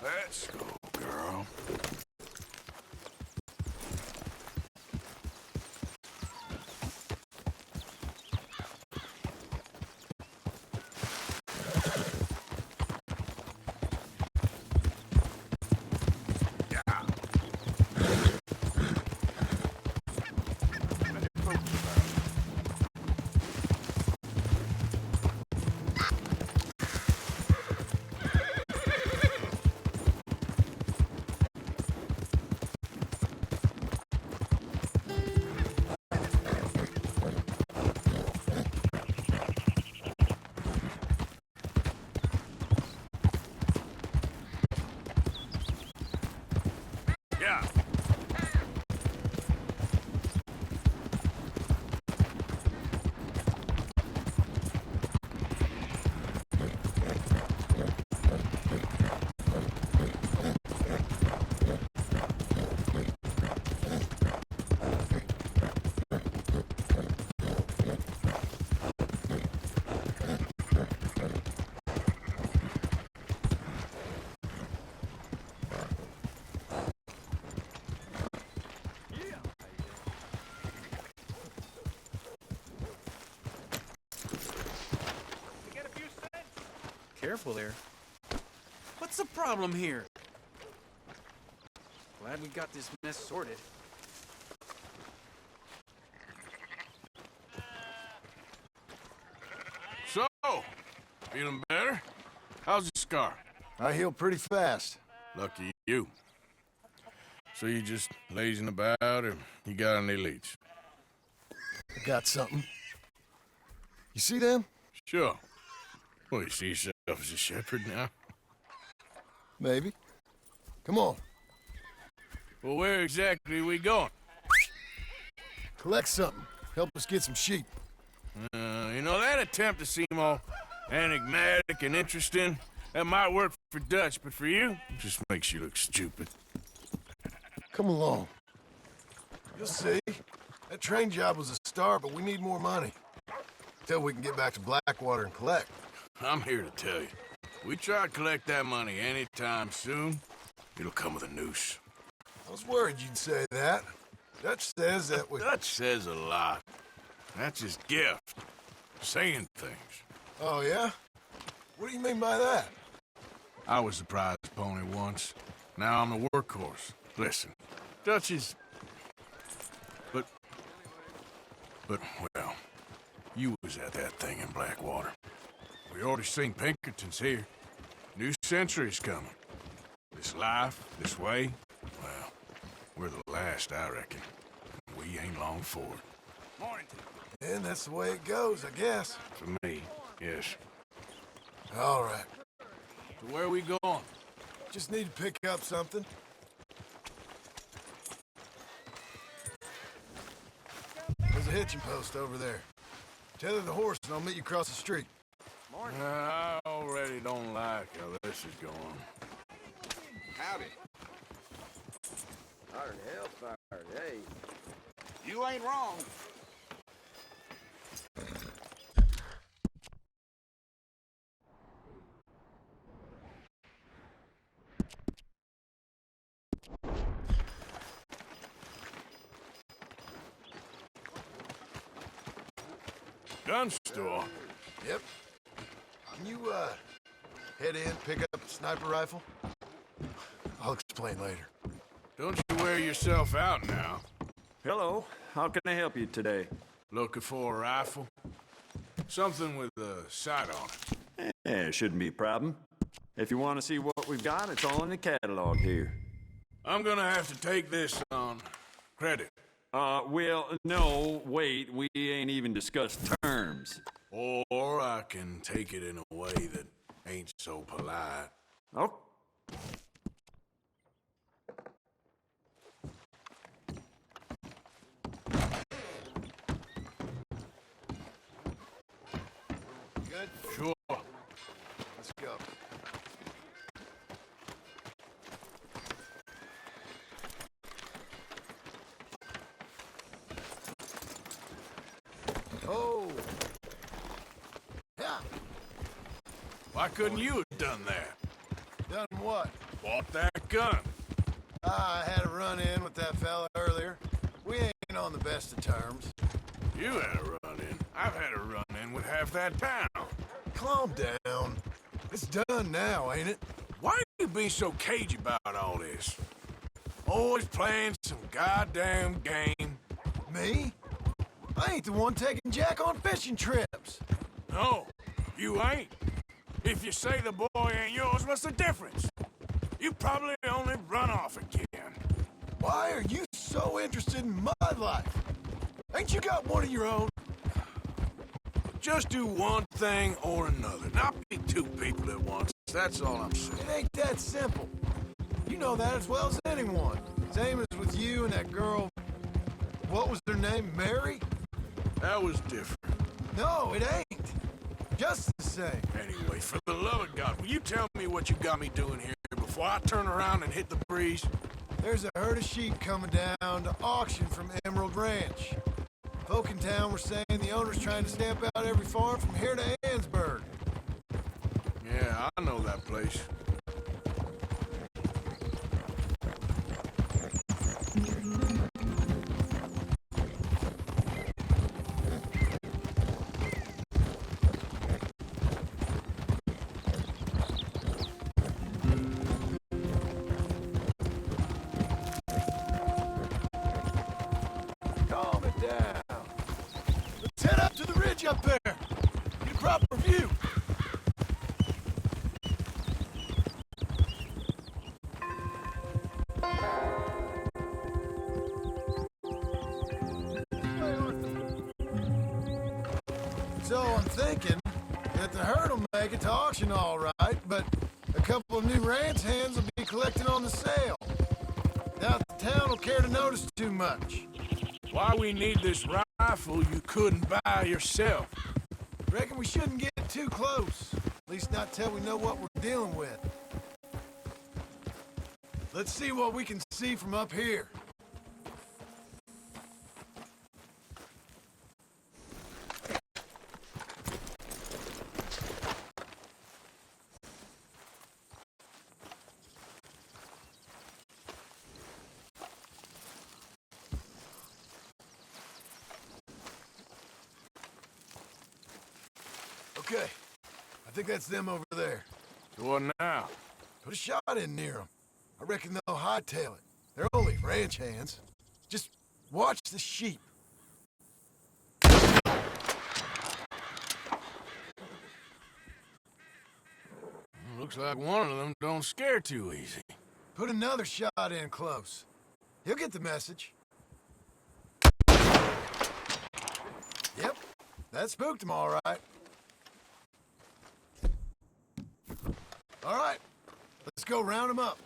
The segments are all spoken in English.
Let's go, girl. Yeah. Careful there. What's the problem here? Glad we got this mess sorted. So, feeling better? How's your scar? I heal pretty fast. Lucky you. So you just lazing about, or you got any leads? I got something. You see them? Sure. Well, you see yourself as a shepherd now? Maybe. Come on. Well, where exactly are we going? Collect something. Help us get some sheep. You know, that attempt to seem all enigmatic and interesting, that might work for Dutch, but for you, it just makes you look stupid. Come along. You'll see. That train job was a start, but we need more money. Till we can get back to Blackwater and collect. I'm here to tell you, we try to collect that money anytime soon, it'll come with a noose. I was worried you'd say that. Dutch says that we... Dutch says a lot. That's his gift. Saying things. Oh, yeah? What do you mean by that? I was the prize pony once. Now I'm the workhorse. Listen, Dutch is... But, well, you was at that thing in Blackwater. We already seen Pinkertons here. New century's coming. This life, this way, well, we're the last, I reckon. We ain't long for it. Morning. And that's the way it goes, I guess. For me, yes. All right. So where are we going? Just need to pick up something. There's a hitching post over there. Tether the horse and I'll meet you across the street. Morning. I already don't like how this is going. Howdy. Fire hellfire, hey. You ain't wrong. Gun store? Yep. Can you, head in, pick up a sniper rifle? I'll explain later. Don't you wear yourself out now. Hello. How can I help you today? Looking for a rifle? Something with a sight on it. It shouldn't be a problem. If you want to see what we've got, it's all in the catalog here. I'm gonna have to take this on credit. Well, no, wait, we ain't even discussed terms. Or I can take it in a way that ain't so polite. Oh. Good? Sure. Let's go. Oh! Yeah! Why couldn't you have done that? Done what? Bought that gun. I had a run-in with that fella earlier. We ain't on the best of terms. You had a run-in. I've had a run-in with half that town. Calm down. It's done now, ain't it? Why you being so cagey about all this? Always playing some goddamn game. Me? I ain't the one taking Jack on fishing trips. No, you ain't. If you say the boy ain't yours, what's the difference? You probably only run off again. Why are you so interested in my life? Ain't you got one of your own? Just do one thing or another. Not be two people at once. That's all I'm saying. It ain't that simple. You know that as well as anyone. Same as with you and that girl... What was her name? Mary? That was different. No, it ain't. Just the same. Anyway, for the love of God, will you tell me what you got me doing here before I turn around and hit the breeze? There's a herd of sheep coming down to auction from Emerald Ranch. Folk in town were saying the owner's trying to stamp out every farm from here to Ansburg. Yeah, I know that place. Calm it down. Let's head up to the ridge up there. Get a proper view. So I'm thinking that the herd will make it to auction all right, but a couple of new ranch hands will be collecting on the sale. Doubt the town will care to notice too much. Why we need this rifle you couldn't buy yourself? Reckon we shouldn't get too close. At least not till we know what we're dealing with. Let's see what we can see from up here. Okay, I think that's them over there. So what now? Put a shot in near them. I reckon they'll hightail it. They're only ranch hands. Just watch the sheep. Looks like one of them don't scare too easy. Put another shot in close. He'll get the message. Yep, that spooked him all right. All right, let's go round him up.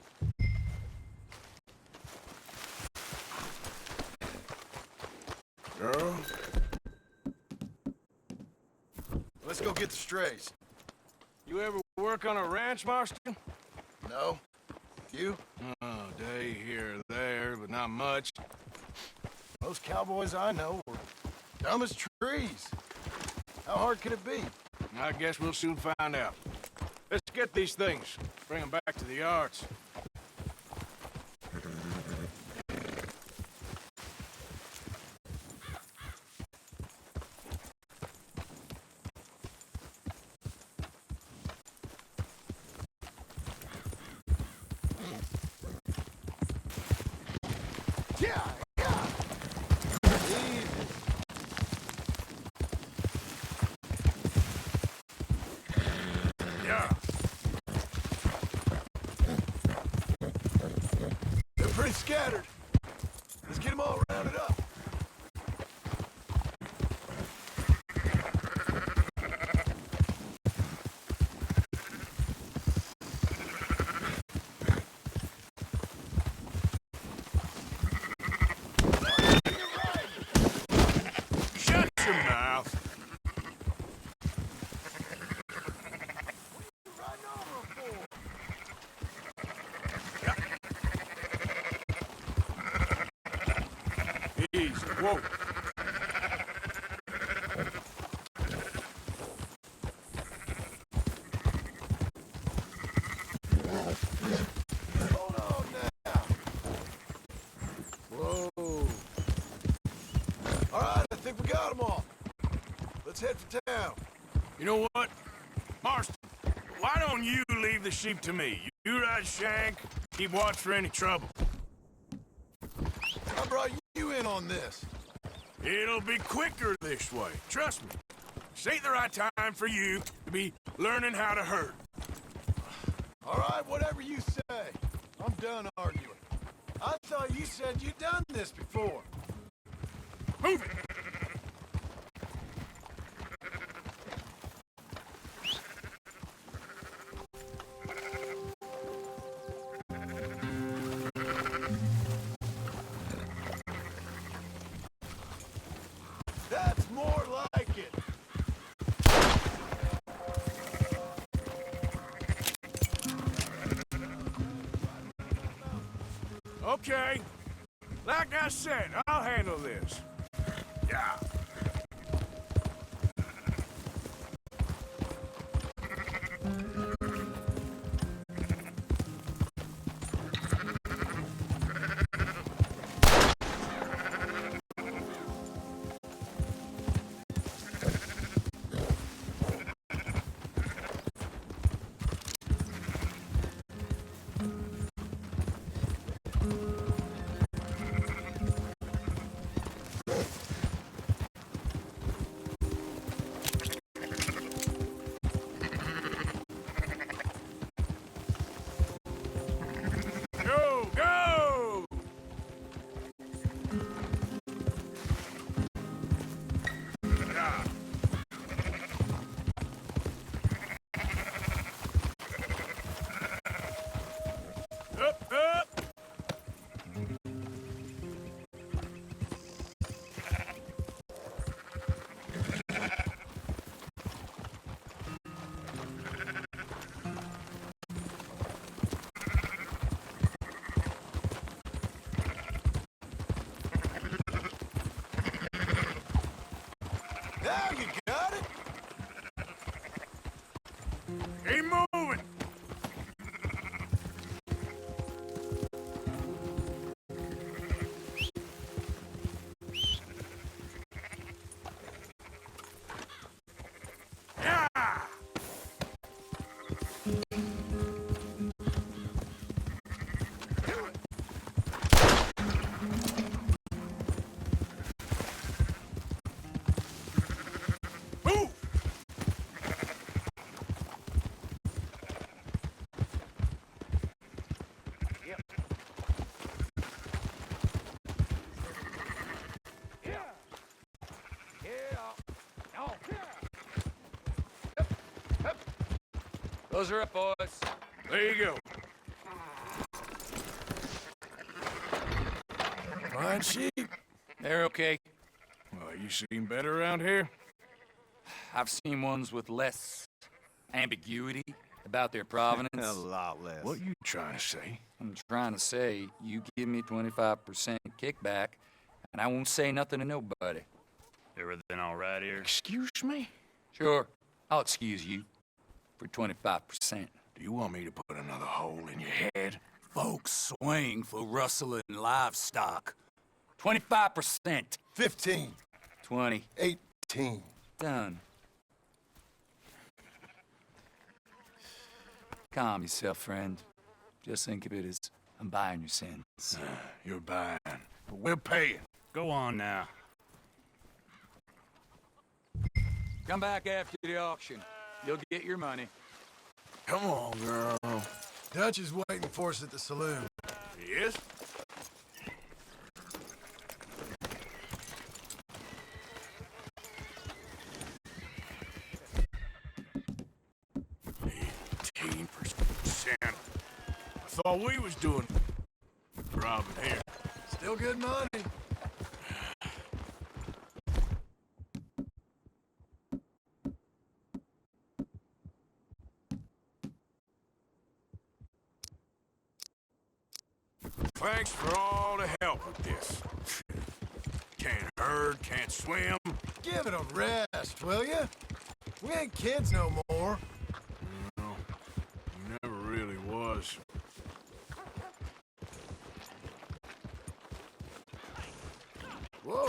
Girl? Let's go get the strays. You ever work on a ranch, Marston? No? You? Oh, day here or there, but not much. Most cowboys I know are dumb as trees. How hard could it be? I guess we'll soon find out. Let's get these things. Bring them back to the yards. Yeah, yeah. Jesus. Yeah. They're pretty scattered. Let's get them all rounded up. Shut your mouth. Riding over them for? Easy. Whoa. let's head for town. You know what? Marston, why don't you leave the sheep to me? You ride Shank, keep watch for any trouble. I brought you in on this. It'll be quicker this way, trust me. This ain't the right time for you to be learning how to herd. All right, whatever you say. I'm done arguing. I thought you said you'd done this before. Move it! That's more like it. Okay. Like I said, I'll handle this. Yeah. Go, go! Yeah. Up, up! Now you got it. Keep moving! Yeah! Move! Those are up, boys. There you go. Fine sheep. They're okay. Well, you seem better around here? I've seen ones with less ambiguity about their provenance. A lot less. What you trying to say? I'm trying to say, you give me 25% kickback, and I won't say nothing to nobody. Everything all right here? Excuse me? Sure, I'll excuse you for 25%. Do you want me to put another hole in your head? Folks swing for rustling livestock. 25%. 15. 20. 18. Done. Calm yourself, friend. Just think of it as I'm buying your sins. You're buying, but we're paying. Go on now. Come back after the auction. You'll get your money. Come on, girl. Dutch is waiting for us at the saloon. Yes? %. I thought we was doing robbing here. Still good money. Thanks for all the help with this. Can't herd, can't swim. Give it a rest, will ya? We ain't kids no more. No, never really was. Whoa.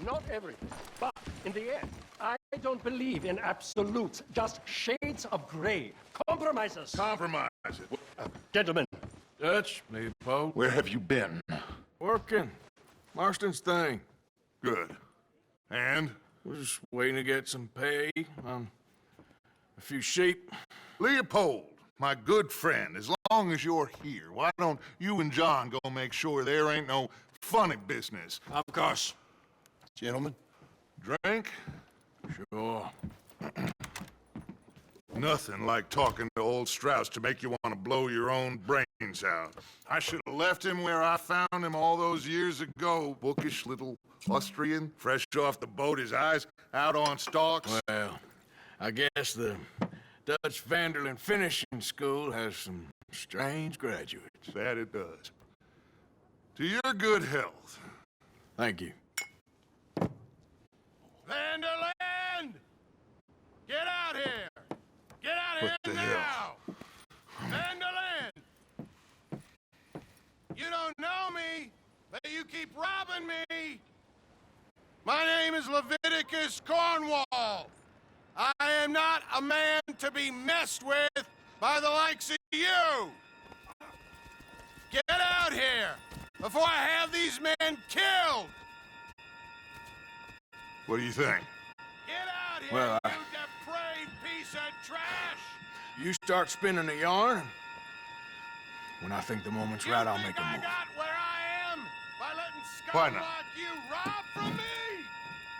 Not everything, but in the end, I don't believe in absolutes, just shades of gray. Compromises. Compromise it. Gentlemen, Dutch, me, Poe. Where have you been? Working. Marston's thing. Good. And? We're just waiting to get some pay on a few sheep. Leopold, my good friend, as long as you're here, why don't you and John go make sure there ain't no funny business? Of course. Gentlemen? Drink? Sure. Nothing like talking to old Strauss to make you want to blow your own brains out. I should have left him where I found him all those years ago. Bookish little Austrian, fresh off the boat, his eyes out on stalks. Well, I guess the Dutch Vanderlyn Finishing School has some strange graduates. That it does. To your good health. Thank you. Vanderland! Get out here! Get out What here the now! hell? Vanderland! You don't know me, but you keep robbing me! My name is Leviticus Cornwall. I am not a man to be messed with by the likes of you! Get out here before I have these men killed! What do you think? Get out here, Well, you depraved piece of trash! You start spinning the yarn. When I think the moment's You right, I'll think make a I move. got where I am by letting Why scum not? like you rob from me?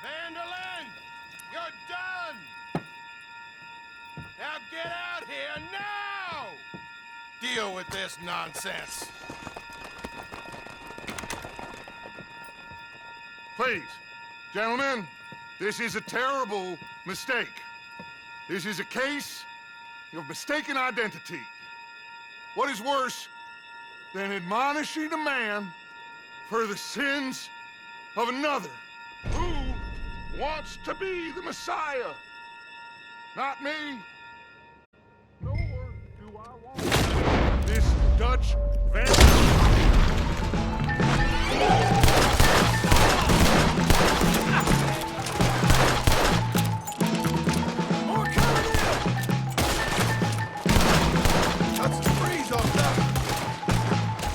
Vanderlyn, you're done! Now get out here now! Deal with this nonsense. Please, gentlemen, this is a terrible mistake. This is a case of mistaken identity. What is worse than admonishing a man for the sins of another who wants to be the Messiah? Not me. Nor do I want this Dutch Van. That's the freeze on that.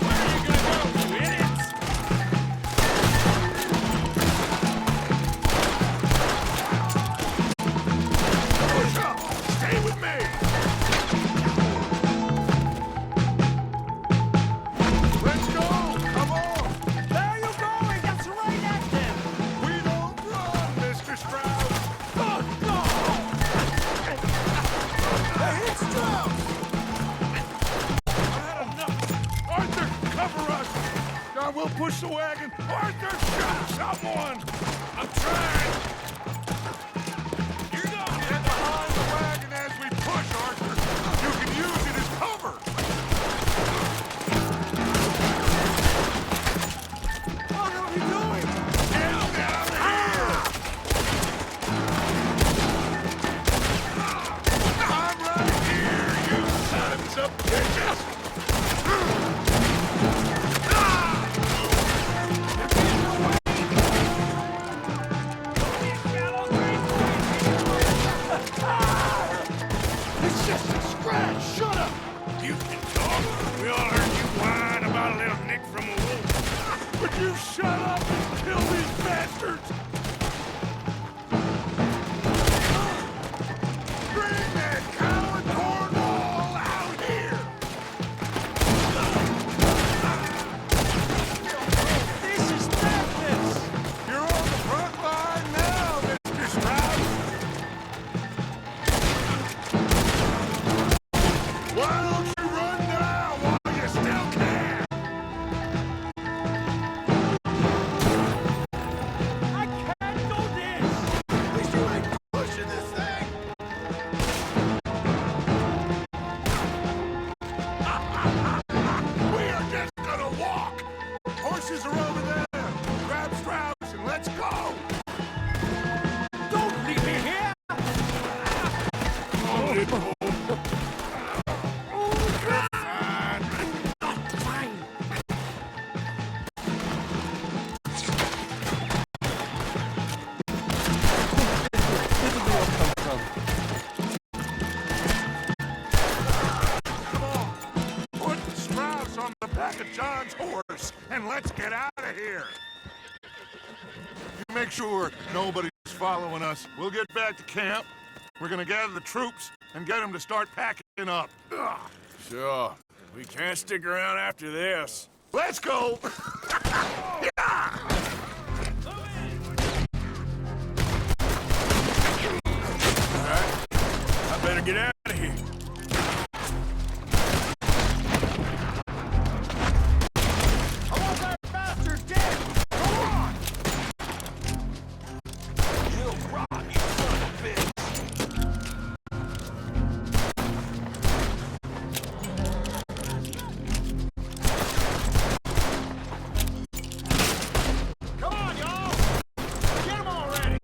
Where are you gonna go, you idiots? Push up! Stay with me! Let's go! Come on! where are you going? That's right at them! We don't run, Mr. Strauss! Oh, no! Hey, it's Strauss! Arthur, cover us! Now we'll push the wagon! Arthur, shoot someone! I'm trying! You know, get behind the wagon as we push, Arthur! You can use it as cover! What are you doing? Get down here! I'm right here, you sons of bitches! It's just a scratch! Shut up! You can talk. We all heard you whine about a little nick from a wolf. Would you shut up and kill these bastards? Bring that coward Cornwall out here! This is madness! You're on the front line now, Mr. Strauss! Why don't you run down while you still can? I Valentine's horse, and let's get out of here. You make sure nobody's following us. We'll get back to camp. We're gonna gather the troops and get them to start packing up. Ugh. Sure. We can't stick around after this. Let's go! Yeah! All right. I better get out of here. I want that bastard dead! Go on! You'll rock, you son of a bitch! Come on, y'all! Get him already!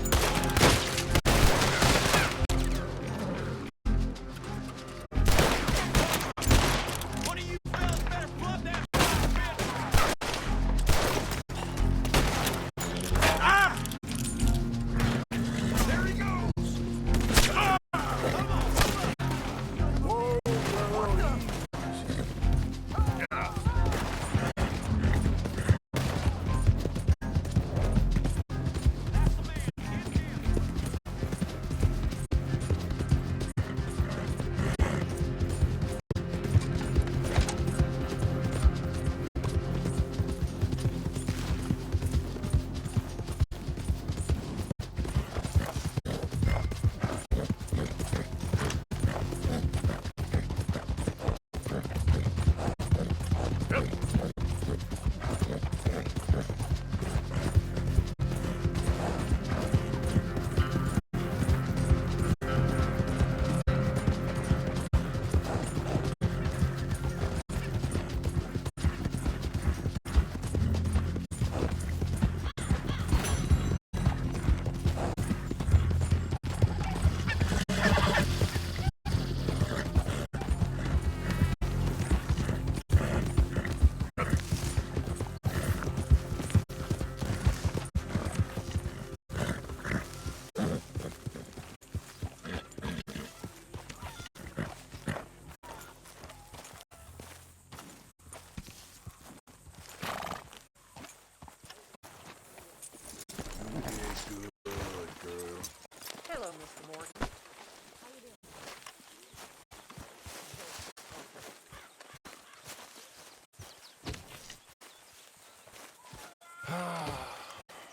One of you fellas better plug that Ah! There he goes! Ah! Come on! Whoa, Hello, Mr. Morgan. How you doing?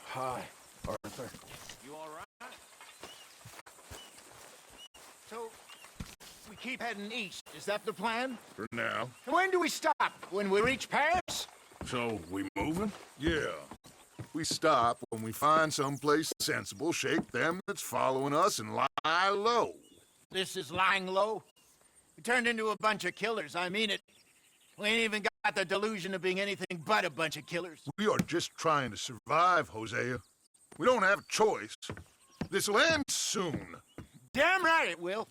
Hi, Arthur. You all right? So, we keep heading east. Is that the plan? For now. When do we stop? When we reach Paris? So, we moving? Yeah. We stop when we find someplace sensible, shake them that's following us, and lie low. This is lying low. We turned into a bunch of killers. I mean it. We ain't even got the delusion of being anything but a bunch of killers. We are just trying to survive, Hosea. We don't have a choice. This'll end soon. Damn right it will.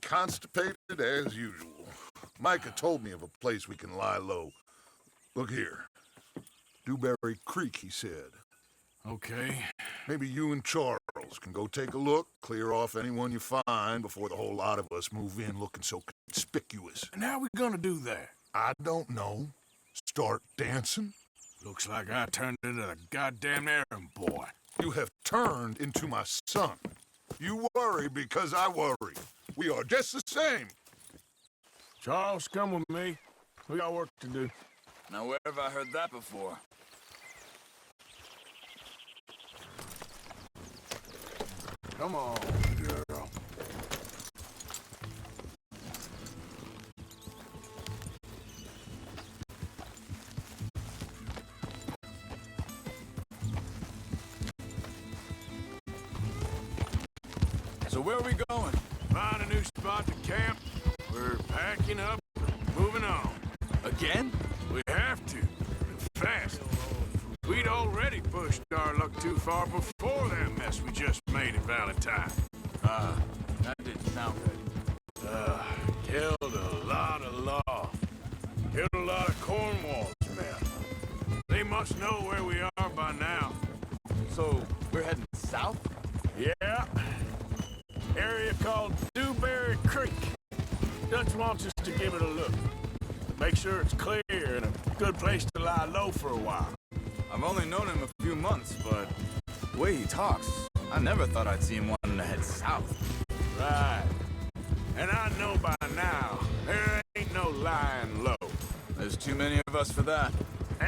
Constipated as usual. Micah told me of a place we can lie low. Look here. Dewberry Creek, he said. Okay. Maybe you and Charles can go take a look, clear off anyone you find before the whole lot of us move in looking so conspicuous. And how we gonna do that? I don't know. Start dancing? Looks like I turned into the goddamn errand boy. You have turned into my son. You worry because I worry. We are just the same. Charles, come with me. We got work to do. Now, where have I heard that before? Come on, girl. So where are we going? Find a new spot to camp. We're packing up, moving on. Again? We have to, and fast. We'd already pushed our luck too far before that mess we just made at Valentine. That didn't sound good. Killed a lot of law. Killed a lot of Cornwall's men. They must know where we are by now. So, we're heading south? Yeah. Area called Dewberry Creek. Dutch wants us to give it a look. Make sure it's clear and a Good place to lie low for a while. I've only known him a few months, but the way he talks, I never thought I'd see him wanting to head south. Right. And I know by now, there ain't no lying low. There's too many of us for that.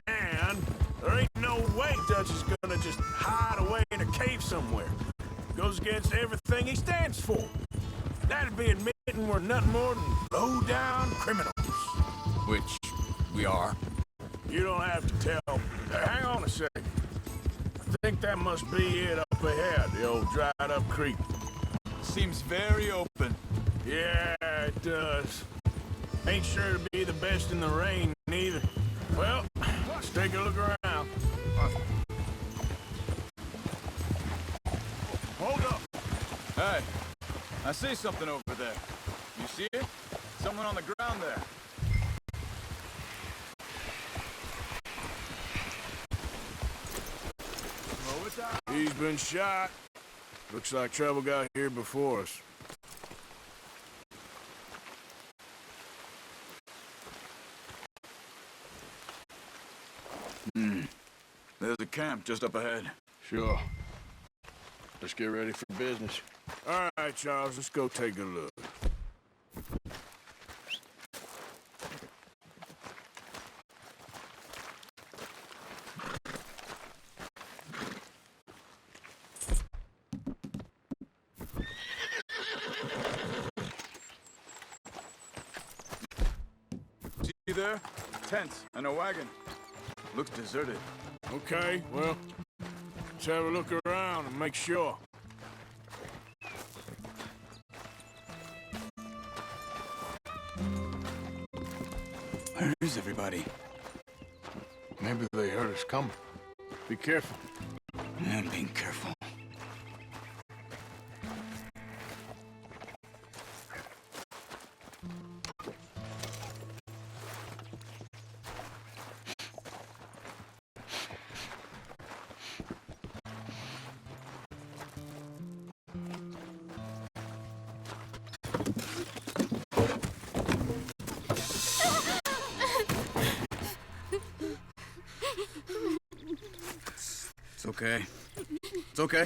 And there ain't no way Dutch is gonna just hide away in a cave somewhere. Goes against everything he stands for. That'd be admitting we're nothing more than low-down criminals. Which we are. You don't have to tell. Hang on a second. I think that must be it up ahead, the old dried-up creek. Seems very open. Yeah, it does. Ain't sure to be the best in the rain, neither. Well, let's take a look around. Hold up. Hey, I see something over there. You see it? Someone on the ground there. He's been shot. Looks like trouble got here before us. There's a camp just up ahead. Sure. Let's get ready for business. All right, Charles, let's go take a look. See there? Tents and a wagon. Looks deserted. Okay, well, let's have a look around and make sure. Where is everybody? Maybe they heard us coming. Be careful. I'm being careful. It's okay. It's okay.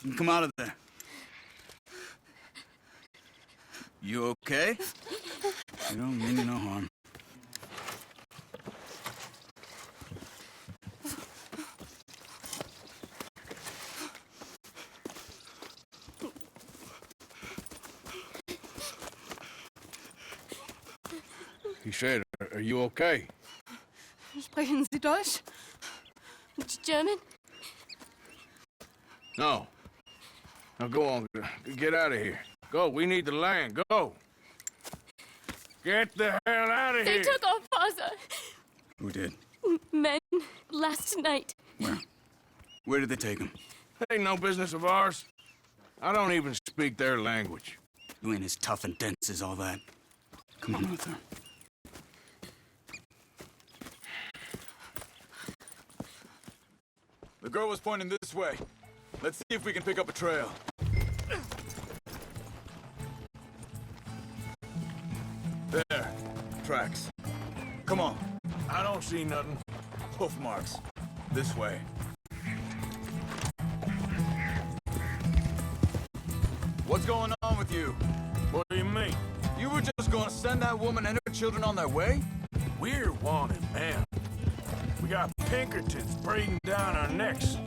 You can come out of there. You okay? You don't mean you no harm. He said, are you okay? Sprechen Sie Deutsch? German? No. Now go on. Get out of here. Go. We need the land. Go. Get the hell out of They here. took our father. Who did? Men last night. Where? Where did they take him? Ain't no business of ours. I don't even speak their language. You ain't as tough and dense as all that. Come on, Arthur. The girl was pointing this way. Let's see if we can pick up a trail. There. Tracks. Come on. I don't see nothing. Hoof marks. This way. What's going on with you? What do you mean? You were just gonna send that woman and her children on their way? We're wanted, man. We got Pinkertons breathing down our necks.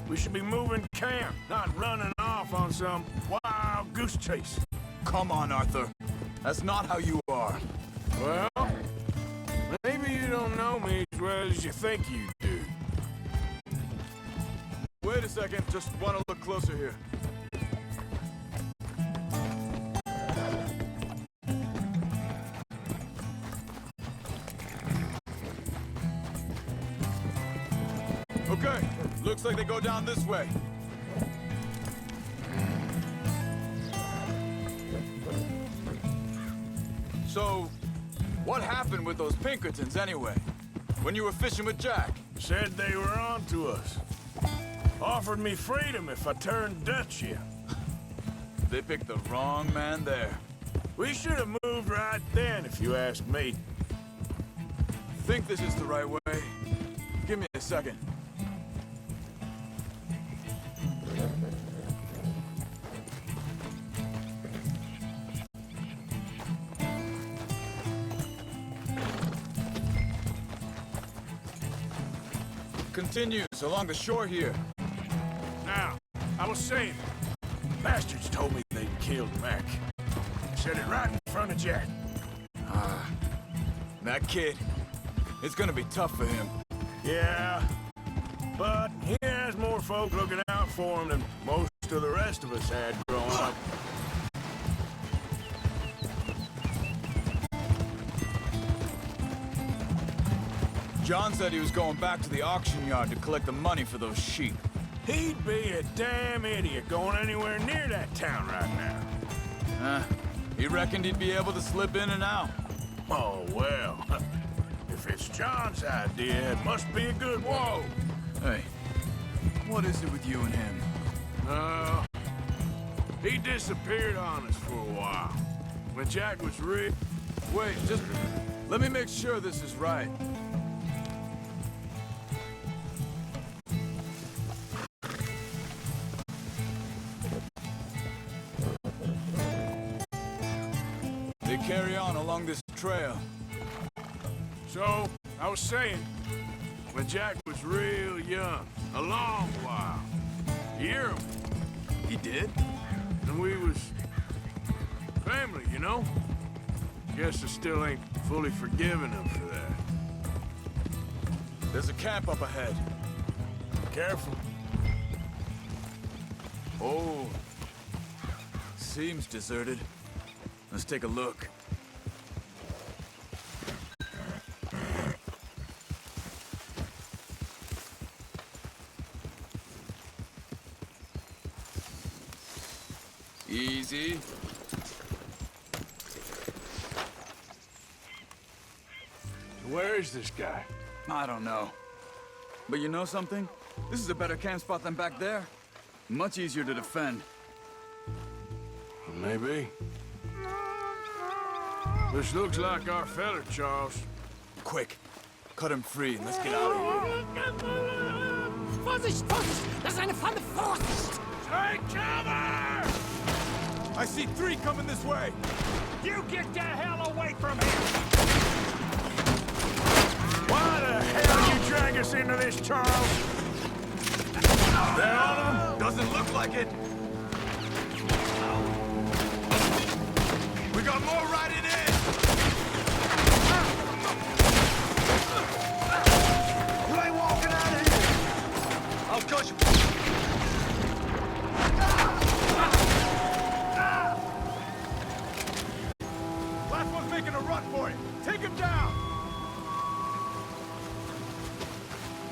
We should be moving camp, not running off on some wild goose chase. Come on, Arthur. That's not how you are. Well, maybe you don't know me as well as you think you do. Wait a second. Just want to look closer here. Okay, looks like they go down this way. So, what happened with those Pinkertons anyway? When you were fishing with Jack? Said they were on to us. Offered me freedom if I turned Dutch in. They picked the wrong man there. We should have moved right then, if you ask me. think this is the right way. Give me a second. Continues along the shore here. Now, I was saying, bastards told me they'd killed Mac. Said it right in front of Jack. That kid, it's gonna be tough for him. Yeah, but he has more folk looking out for him than most of the rest of us had growing up. John said he was going back to the auction yard to collect the money for those sheep. He'd be a damn idiot going anywhere near that town right now. He reckoned he'd be able to slip in and out. Oh, well. If it's John's idea, it must be a good one. Hey, what is it with you and him? He disappeared on us for a while. When Jack was real... Wait, just let me make sure this is right. They carry on along this trail. So, I was saying, when Jack was real young, a long while, you hear him, He did? and we was family, you know? Guess I still ain't fully forgiven him for that. There's a camp up ahead. Careful. Oh. Seems deserted. Let's take a look. Easy. Where is this guy? I don't know. But you know something? This is a better camp spot than back there. Much easier to defend. Maybe. This looks like our fella, Charles. Quick, cut him free and let's get out of here. Vorsicht, Vorsicht! Das ist eine Pfanne! Vorsicht! Take cover! I see 3 coming this way. You get the hell away from here! Why the hell you drag us into this, Charles? They're on him? Doesn't look like it. We got more riding in. You ain't walking out of here! I'll coach you. Last one's making a run for it. Take him down.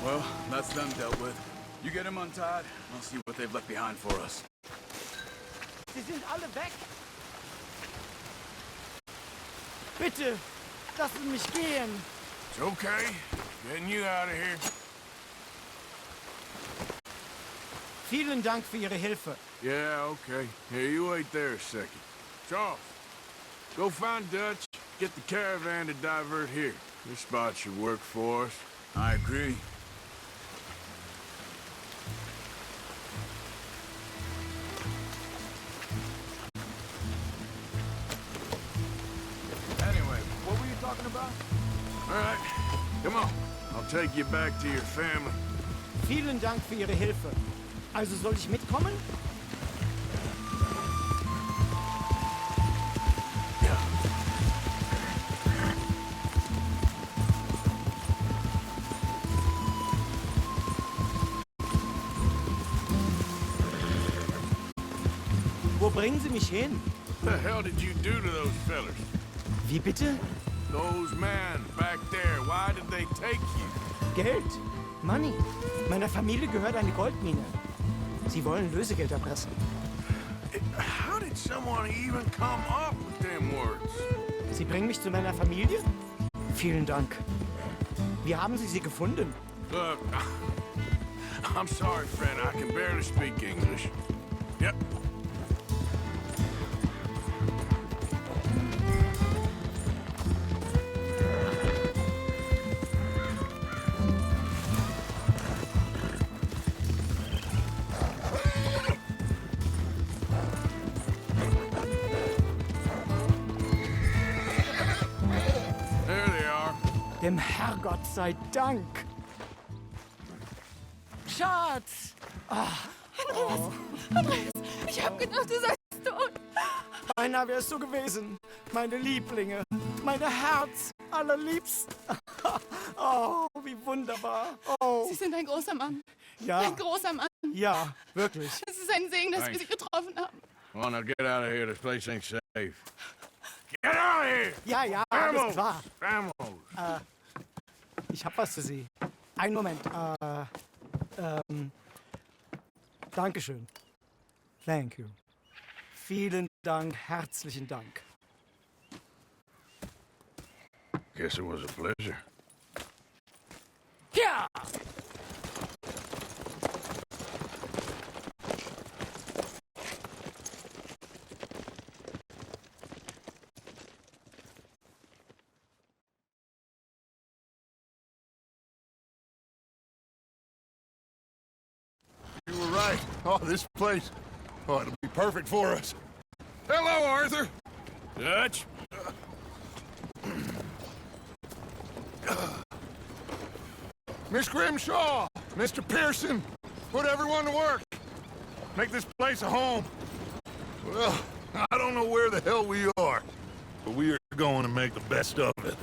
Well, that's them dealt with. You get him untied, I'll see what they've left behind for us. Sie sind alle weg. Bitte, lassen mich gehen. It's okay. Getting you out of here. Vielen Dank für Ihre Hilfe. Yeah, okay. Here, you wait there a second. Charles, go find Dutch. Get the caravan to divert here. This spot should work for us. I agree. Anyway, what were you talking about? All right, come on. I'll take you back to your family. Vielen Dank für Ihre Hilfe. Also soll ich mitkommen? Ja. Wo bringen Sie mich hin? What the hell did you do to those fellers? Wie bitte? Those men back there, why did they take you? Geld. Money. Meiner Familie gehört eine Goldmine. Sie wollen Lösegeld erpressen. How did someone even come up with them words? Sie bringen mich zu meiner Familie? Vielen Dank. Wie haben Sie sie gefunden? Look, I'm sorry, friend. I can barely speak English. Yep. Dem Herrgott sei Dank. Schatz! Andreas, ich hab gedacht, du seist tot. Beinahe wärst du gewesen. Meine Lieblinge. Meine Herz allerliebsten. Oh, wie wunderbar. Oh. Sie sind ein großer Mann. Ja. Ein großer Mann. Ja, wirklich. Es ist ein Segen, dass wir Thanks. Sie getroffen haben. Come on, now get out of here. This place ain't safe. Get out of here! Ja, ja, alles klar. Vamos! Ich hab was für Sie. Einen Moment. Dankeschön. Thank you. Vielen Dank, herzlichen Dank. Guess it was a pleasure. Ja! You were right. Oh, this place. Oh, it'll be perfect for us. Hello, Arthur. Dutch? Miss Grimshaw, Mr. Pearson, put everyone to work. Make this place a home. Well, I don't know where the hell we are, but we are going to make the best of it.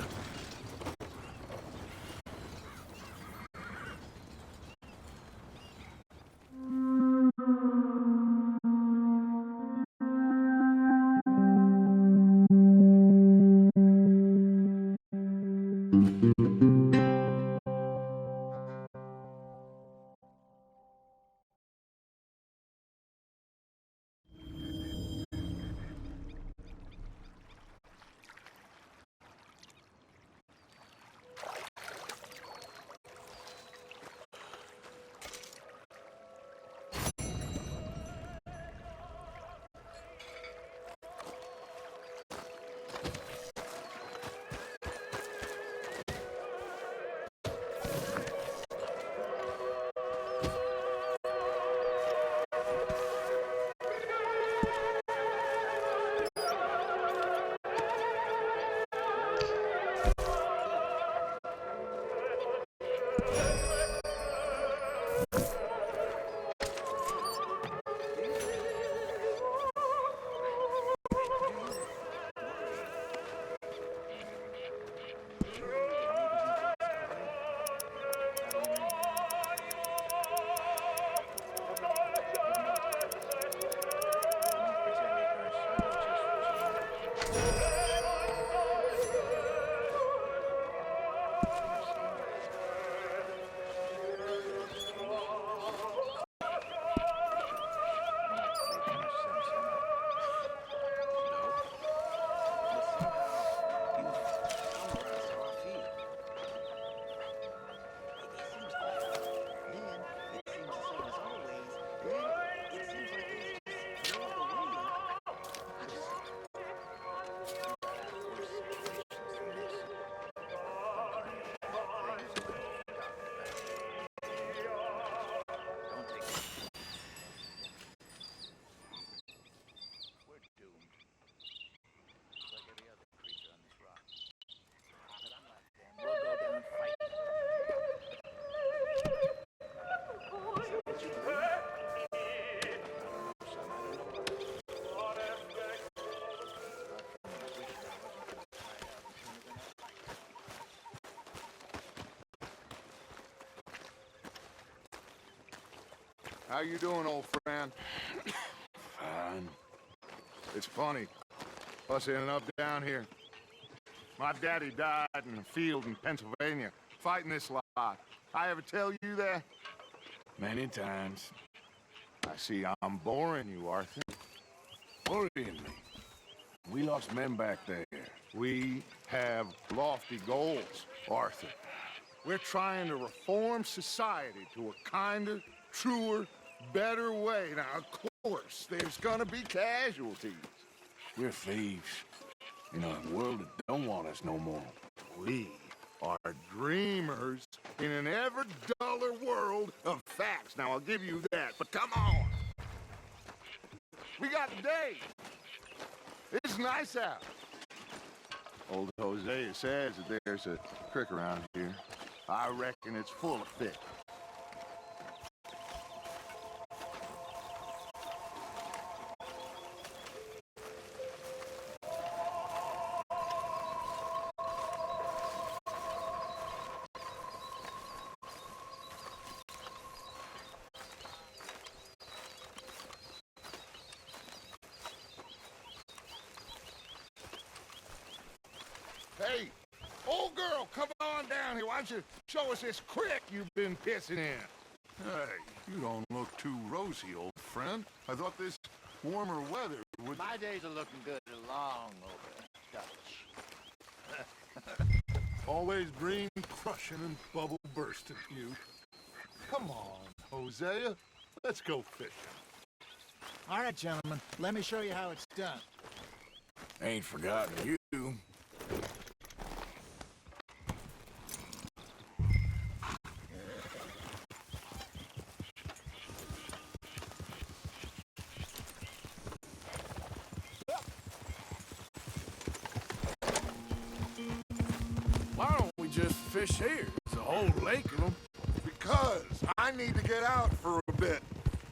How you doing, old friend? Fine. It's funny, us ending up down here. My daddy died in a field in Pennsylvania, fighting this lot. I ever tell you that? Many times. I see I'm boring you, Arthur. Worrying me. We lost men back there. We have lofty goals, Arthur. We're trying to reform society to a kinder, truer, better way. Now, of course, there's gonna be casualties. We're thieves. In a world that don't want us no more. We are dreamers in an ever duller world of facts. Now, I'll give you that, but come on. We got days. It's nice out. Old Hosea says that there's a creek around here. I reckon it's full of fish. Hey, old girl, come on down here. Why don't you show us this creek you've been pissing in? Hey, you don't look too rosy, old friend. I thought this warmer weather would... My days are looking good long over, Dutch. Always green crushing and bubble bursting, you. Come on, Hosea. Let's go fishing. All right, gentlemen, let me show you how it's done. Ain't forgotten you. Why don't we just fish here? There's a whole lake of them. Because I need to get out for a bit.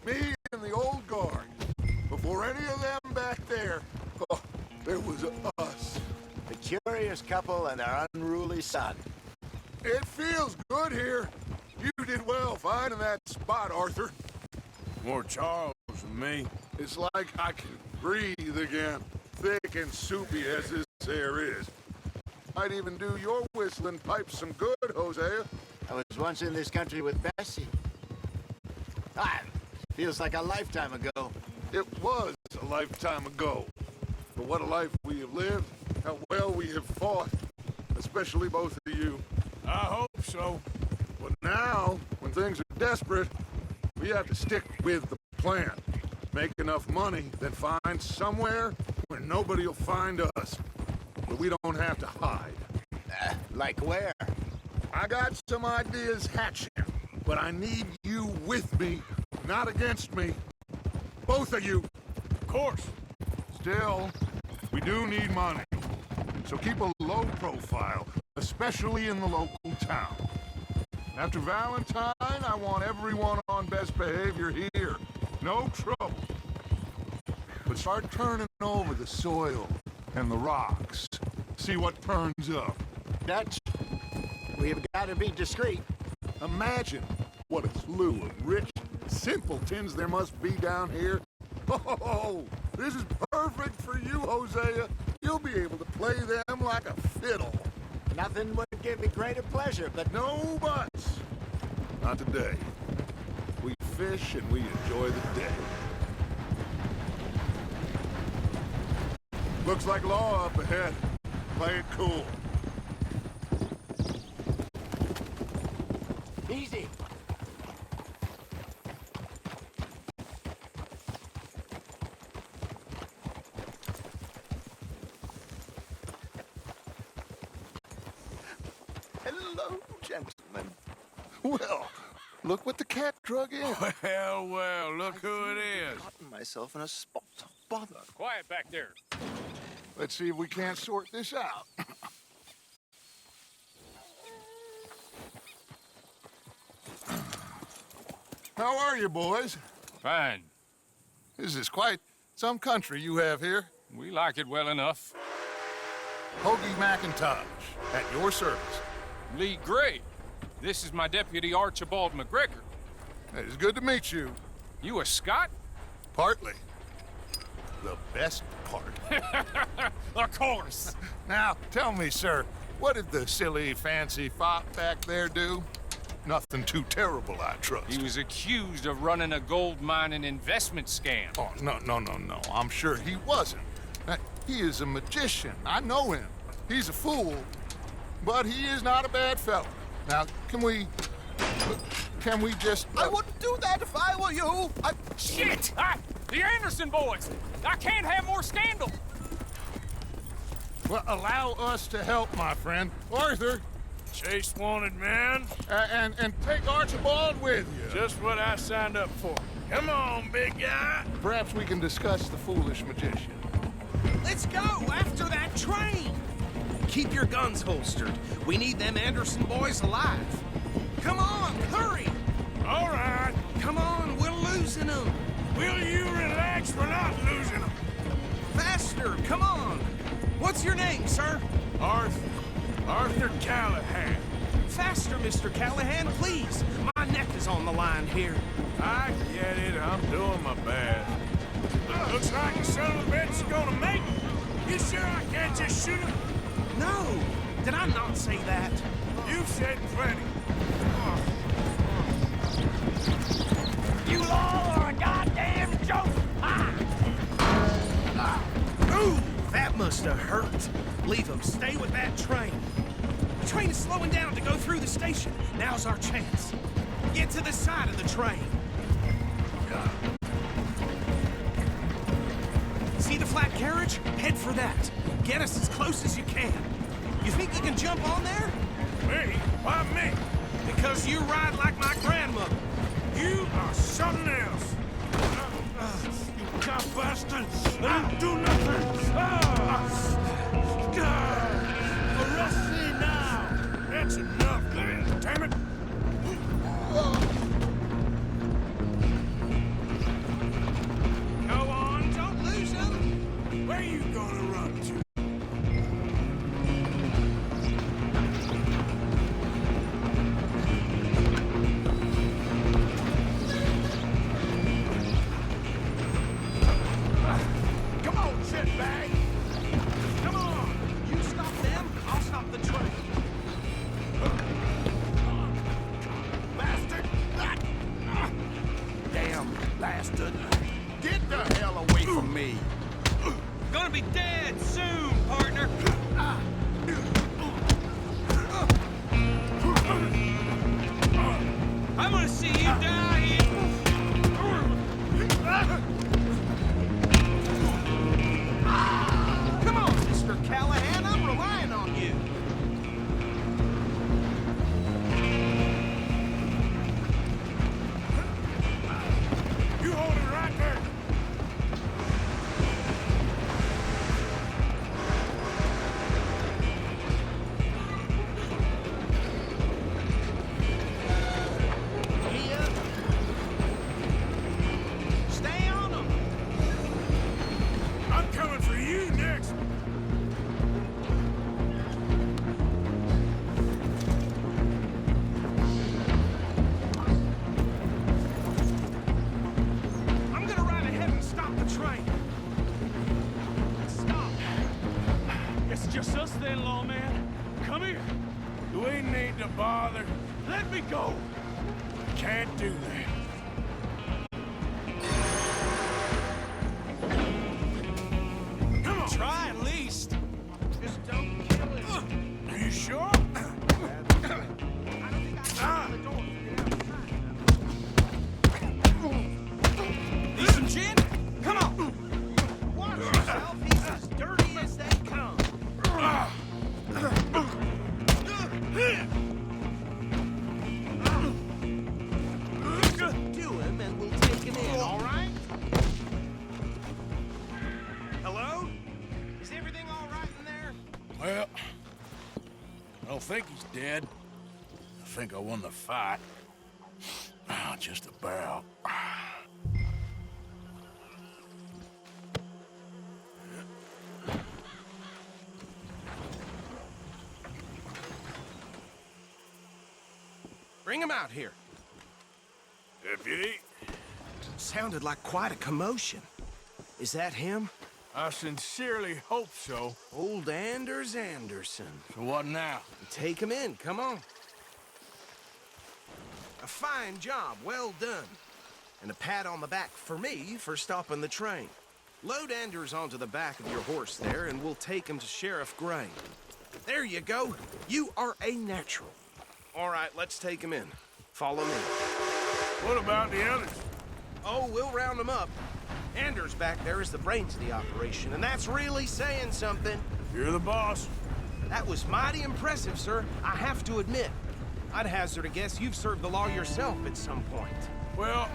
Me and the old guard. Before any of them back there, oh, there was us. The curious couple and their unruly son. It feels good here. You did well finding that spot, Arthur. More Charles than me. It's like I can breathe again, thick and soupy as this air is. Might even do your whistling pipes some good, Hosea. I was once in this country with Bessie. Feels like a lifetime ago. It was a lifetime ago. But what a life we have lived, how well we have fought, especially both of you. I hope so. But now, when things are desperate, we have to stick with the plan. Make enough money, then find somewhere where nobody will find us. But we don't have to hide. Like where? I got some ideas hatching, but I need you with me, not against me. Both of you. Of course. Still, we do need money. So keep a low profile, especially in the local town. After Valentine, I want everyone on best behavior here. No trouble. But start turning over the soil and the rocks. See what turns up. Dutch, we've got to be discreet. Imagine what a slew of rich simpletons there must be down here. Oh, this is perfect for you, Hosea. You'll be able to play them like a fiddle. Nothing would give me greater pleasure, but No buts. Not today. We fish and we enjoy the day. Looks like law up ahead. Play it cool. easy. Hello, gentlemen. Well, look what the cat drug in. Well, well, look who it is. Gotten myself in a spot. Bother. Quiet back there. Let's see if we can't sort this out. How are you, boys? Fine. This is quite some country you have here. We like it well enough. Hoagie McIntosh, at your service. Lee Gray. This is my deputy Archibald McGregor. It's good to meet you. You a Scot? Partly. The best part. Of course. Now, tell me, sir, what did the silly, fancy fop back there do? Nothing too terrible, I trust. He was accused of running a gold mining investment scam. Oh, no. I'm sure he wasn't. He is a magician. I know him. He's a fool, but he is not a bad fellow. Now, can we just... I wouldn't do that if I were you. Shit! The Anderson boys! I can't have more scandal! Well, allow us to help, my friend. Arthur, Chase wanted man. and take Archibald with you. Just what I signed up for. Come on, big guy. Perhaps we can discuss the foolish magician. Let's go after that train. Keep your guns holstered. We need them Anderson boys alive. Come on, hurry! All right. Come on, we're losing them. Will you relax? We're not losing them. Faster, come on. What's your name, sir? Arthur Callahan. Faster, Mr. Callahan, please. My neck is on the line here. I get it. I'm doing my best. Looks like the son of a bitch is gonna make it. You sure I can't just shoot him? No, did I not say that? You've said plenty. You all are a goddamn joke! Ooh, that must have hurt. Leave them. Stay with that train. The train is slowing down to go through the station. Now's our chance. Get to the side of the train. See the flat carriage? Head for that. Get us as close as you can. You think you can jump on there? Me? Why me? Because you ride like my grandmother. You are something else. You cop bastard! I didn't do nothing! Arrest me now! That's enough, Glenn. Damn it! Go on, don't lose them. Where you gonna run to? Come on, shitbag! Come on! You stop them, I'll stop the train. Bastard! Damn bastard. Get the hell away from me. Gonna be dead soon, partner! I'm gonna see you die here! Come on, Mr. Callahan, I'm relying on you. You hold it right there! Here. Stay on them. I'm coming for you next! I'm gonna ride ahead and stop the train. Stop. It's just us then, lawman. Come here. Do we need to bother? Let me go. Can't do that. Come on! Try at least. Just don't kill it. Are you sure? Need some gin? Come on. Watch yourself. He's as dirty as they come. Do him and we'll take him in, all right? Hello? Is everything all right in there? Well, I don't think he's dead. I think I won the fight. Just about. Bring him out here. Deputy, Sounded like quite a commotion. Is that him? I sincerely hope so. Old Anders Anderson. So what now? Take him in, come on. A fine job, well done. And a pat on the back for me for stopping the train. Load Anders onto the back of your horse there, and we'll take him to Sheriff Gray. There you go. You are a natural. All right, let's take him in. Follow me. What about the others? Oh, we'll round them up. Anders back there is the brains of the operation, and that's really saying something. You're the boss. That was mighty impressive, sir. I have to admit. I'd hazard a guess you've served the law yourself at some point. Well,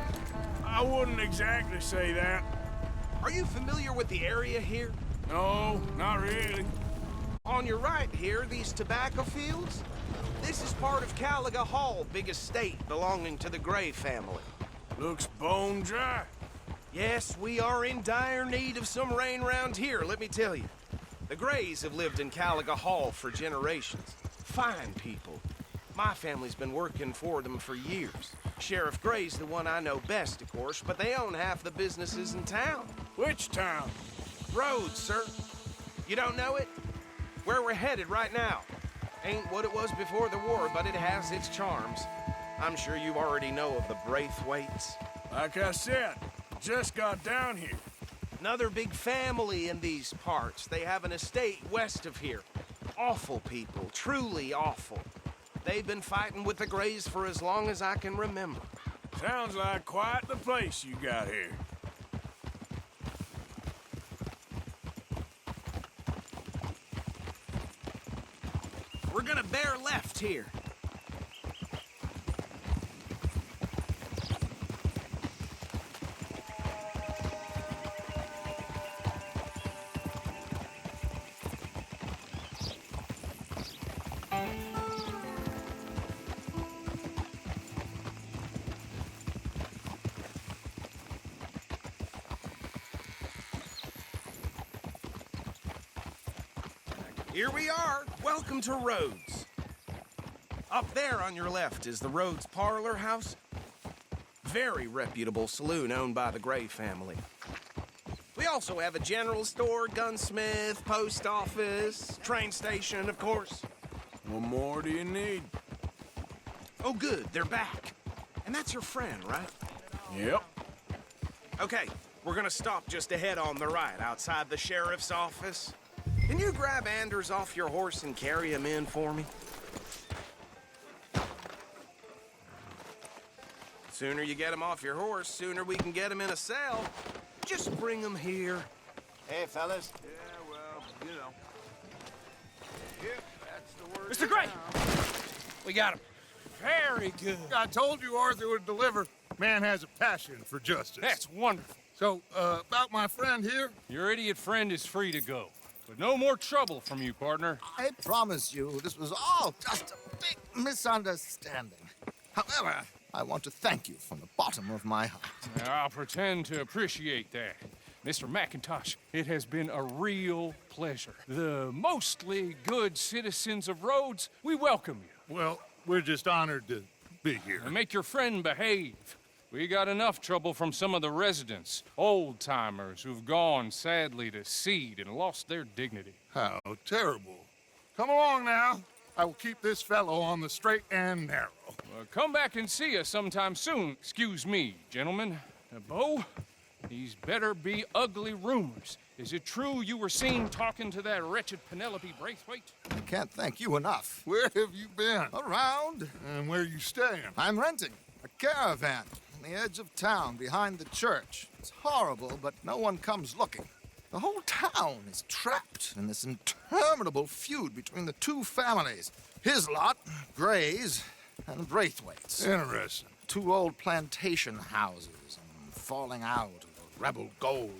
I wouldn't exactly say that. Are you familiar with the area here? No, not really. On your right here, these tobacco fields, this is part of Caliga Hall, big estate belonging to the Gray family. Looks bone dry. Yes, we are in dire need of some rain round here, let me tell you. The Grays have lived in Caliga Hall for generations. Fine people. My family's been working for them for years. Sheriff Gray's the one I know best, of course, but they own half the businesses in town. Which town? Rhodes, sir. You don't know it? Where we're headed right now. Ain't what it was before the war, but it has its charms. I'm sure you already know of the Braithwaites. Like I said, just got down here. Another big family in these parts. They have an estate west of here. Awful people, truly awful. They've been fighting with the Grays for as long as I can remember. Sounds like quite the place you got here. We're gonna bear left here. Here we are. Welcome to Rhodes. Up there on your left is the Rhodes Parlor House. Very reputable saloon owned by the Gray family. We also have a general store, gunsmith, post office, train station, of course. What more do you need? Oh, good. They're back. And that's your friend, right? Yep. Okay, we're gonna stop just ahead on the right, outside the sheriff's office. Can you grab Anders off your horse and carry him in for me? Sooner you get him off your horse, sooner we can get him in a cell. Just bring him here. Hey, fellas. Yeah, well, you know. Yep, that's the word. Mr. Gray! We got him. Very good. I told you Arthur would deliver. Man has a passion for justice. That's wonderful. So, about my friend here? Your idiot friend is free to go. But no more trouble from you, partner. I promise you, this was all just a big misunderstanding. However, I want to thank you from the bottom of my heart. Now, I'll pretend to appreciate that. Mr. McIntosh, it has been a real pleasure. The mostly good citizens of Rhodes, we welcome you. Well, we're just honored to be here. And make your friend behave. We got enough trouble from some of the residents, old-timers who've gone, sadly, to seed and lost their dignity. How terrible. Come along now. I will keep this fellow on the straight and narrow. Well, come back and see us sometime soon. Excuse me, gentlemen. Bo, these better be ugly rumors. Is it true you were seen talking to that wretched Penelope Braithwaite? I can't thank you enough. Where have you been? Around. And where are you staying? I'm renting a caravan on the edge of town behind the church. It's horrible, but no one comes looking. The whole town is trapped in this interminable feud between the two families. His lot, Gray's, and Braithwaite's. Interesting. Two old plantation houses, and falling out over rebel gold,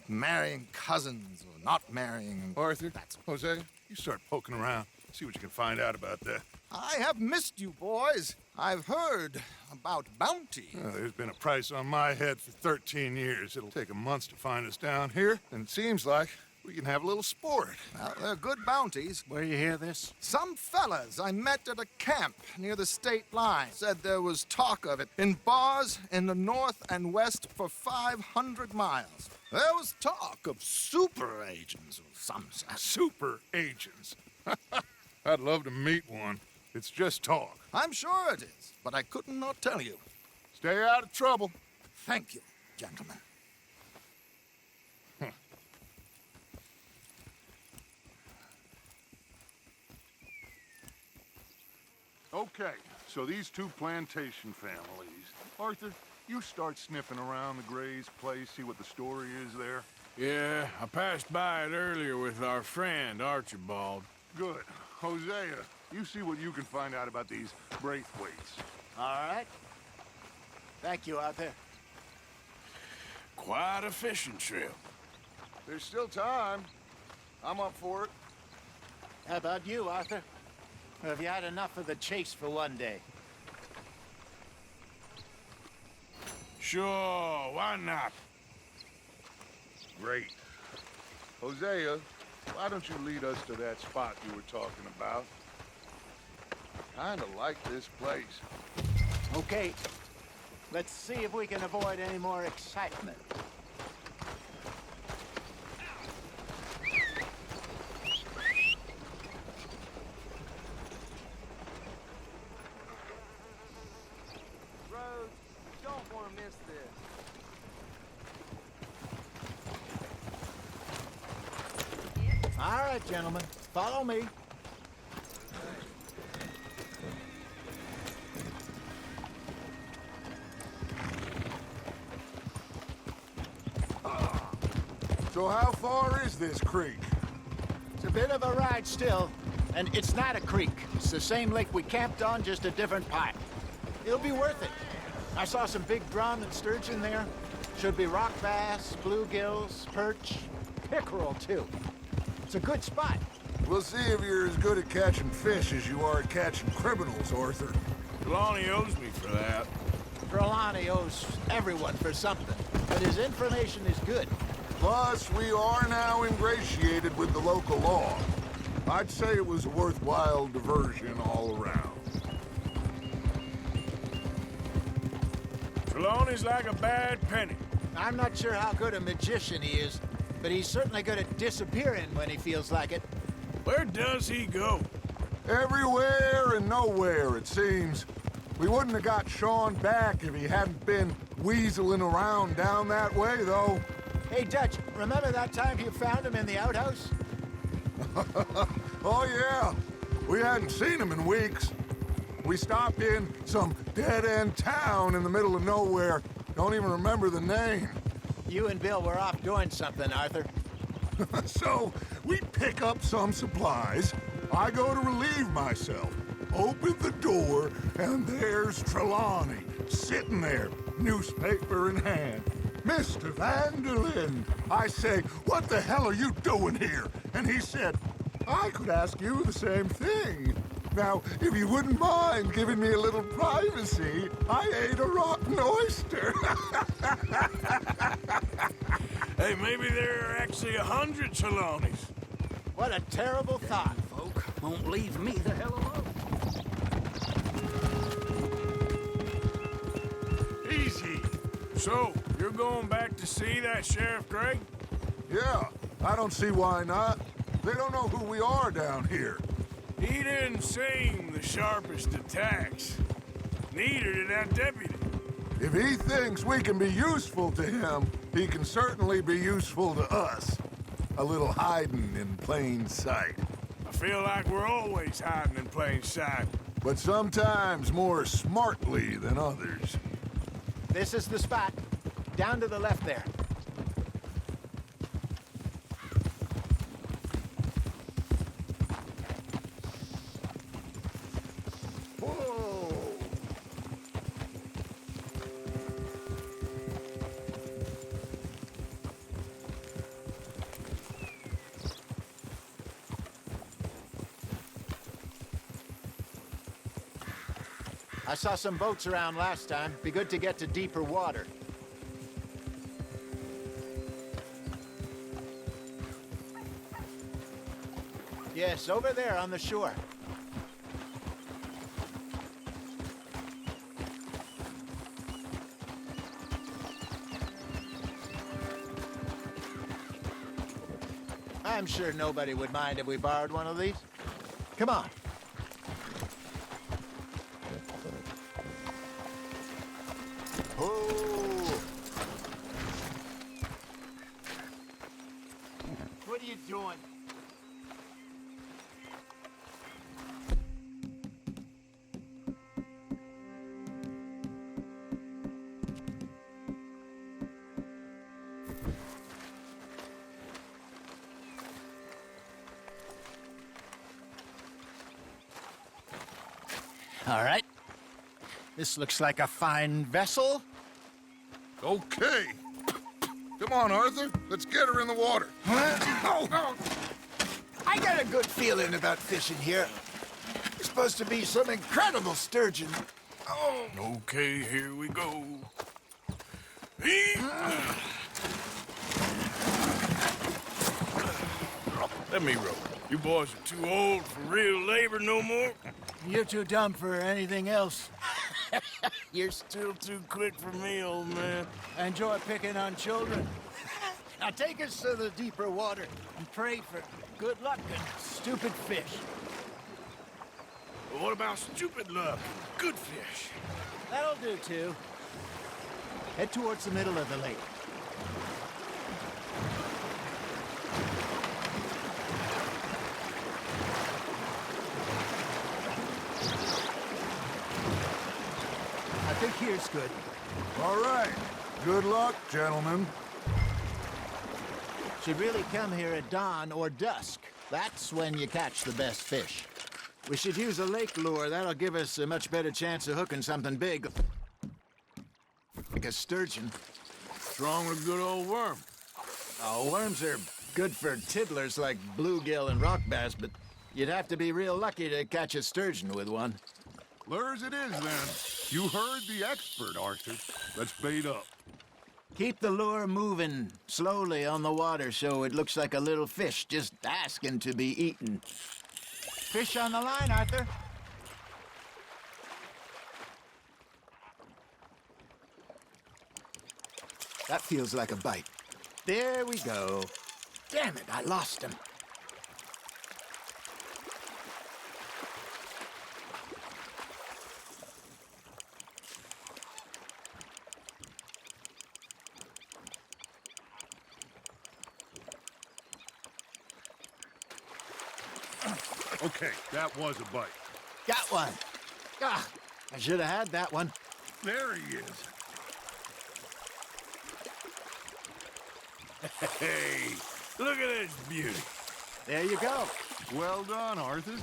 and marrying cousins or not marrying. And Arthur, Jose, you start poking around. See what you can find out about that. I have missed you, boys. I've heard about bounty. Well, there's been a price on my head for 13 years. It'll take 'em months to find us down here, and it seems like we can have a little sport. Well, they're good bounties. Where you hear this? Some fellas I met at a camp near the state line said there was talk of it in bars in the north and west for 500 miles. There was talk of super agents of some sort. Super agents. I'd love to meet one. It's just talk. I'm sure it is, but I couldn't not tell you. Stay out of trouble. Thank you, gentlemen. Okay, so these two plantation families. Arthur, you start sniffing around the Gray's place, see what the story is there. Yeah, I passed by it earlier with our friend, Archibald. Good. Hosea, you see what you can find out about these Braithwaites. All right. Thank you, Arthur. Quite a fishing trip. There's still time. I'm up for it. How about you, Arthur? Or have you had enough of the chase for one day? Sure, why not? Great. Hosea, why don't you lead us to that spot you were talking about? Kinda like this place. Okay. Let's see if we can avoid any more excitement. Rhodes, don't want to miss this. All right, gentlemen. Follow me. So how far is this creek? It's a bit of a ride still, and it's not a creek. It's the same lake we camped on, just a different part. It'll be worth it. I saw some big drum and sturgeon there. Should be rock bass, bluegills, perch, pickerel too. It's a good spot. We'll see if you're as good at catching fish as you are at catching criminals, Arthur. Trelawney owes me for that. Trelawney owes everyone for something, but his information is good. Plus, we are now ingratiated with the local law. I'd say it was a worthwhile diversion all around. Trelawney's like a bad penny. I'm not sure how good a magician he is, but he's certainly good at disappearing when he feels like it. Where does he go? Everywhere and nowhere, it seems. We wouldn't have got Sean back if he hadn't been weaseling around down that way, though. Hey, Dutch, remember that time you found him in the outhouse? Oh, yeah. We hadn't seen him in weeks. We stopped in some dead-end town in the middle of nowhere. Don't even remember the name. You and Bill were off doing something, Arthur. So, we pick up some supplies. I go to relieve myself. Open the door, and there's Trelawney, sitting there, newspaper in hand. Mr. Vanderlyn. I say, what the hell are you doing here? And he said, I could ask you the same thing. Now, if you wouldn't mind giving me a little privacy, I ate a rotten oyster. Hey, maybe there are actually 100 Trelawneys. What a terrible thought. Folk won't leave me the hell alone. Easy. So, you're going back to see that Sheriff Gray? Yeah, I don't see why not. They don't know who we are down here. He didn't seem the sharpest attacks. Neither did that deputy. If he thinks we can be useful to him, he can certainly be useful to us. A little hiding in plain sight. I feel like we're always hiding in plain sight. But sometimes more smartly than others. This is the spot. Down to the left there. I saw some boats around last time. Be good to get to deeper water. Yes, over there on the shore. I'm sure nobody would mind if we borrowed one of these. Come on. Oh! What are you doing? All right. This looks like a fine vessel. Okay. Come on, Arthur. Let's get her in the water. I I got a good feeling about fishing here. There's supposed to be some incredible sturgeon. Oh, Okay, here we go. Let me row. You boys are too old for real labor no more. you're too dumb for anything else. You're still too quick for me, old man. I enjoy picking on children. Now take us to the deeper water and pray for good luck and stupid fish. But what about stupid luck and good fish? That'll do, too. Head towards the middle of the lake. I think here's good. All right. Good luck, gentlemen. Should really come here at dawn or dusk. That's when you catch the best fish. We should use a lake lure. That'll give us a much better chance of hooking something big. Like a sturgeon. What's wrong with a good old worm? Oh, worms are good for tiddlers like bluegill and rock bass, but you'd have to be real lucky to catch a sturgeon with one. Lures it is, then. You heard the expert, Arthur. Let's bait up. Keep the lure moving slowly on the water so it looks like a little fish just asking to be eaten. Fish on the line, Arthur. That feels like a bite. There we go. Damn it, I lost him. Okay, that was a bite. Got one. Ah, I should have had that one. There he is. Hey, look at this beauty. There you go. Well done, Arthur.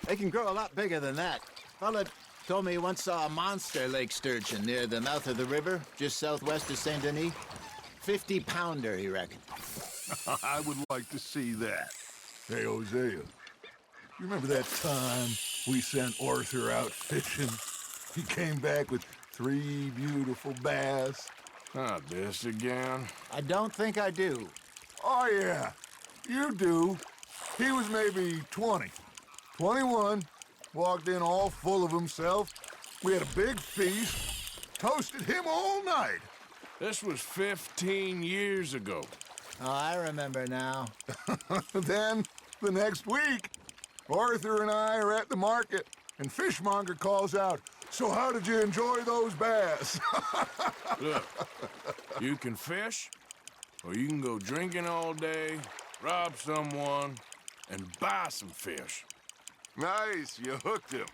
They can grow a lot bigger than that. Fella told me he once saw a monster lake sturgeon near the mouth of the river, just southwest of Saint Denis. 50-pounder, he reckoned. I would like to see that. Hey, Hosea, you remember that time we sent Arthur out fishing? He came back with 3 beautiful bass. Not this again. I don't think I do. Oh, yeah, you do. He was maybe 20, 21, walked in all full of himself. We had a big feast, toasted him all night. This was 15 years ago. Oh, I remember now. Then, the next week, Arthur and I are at the market, and Fishmonger calls out, "So how did you enjoy those bass?" Look, you can fish, or you can go drinking all day, rob someone, and buy some fish. Nice, you hooked him.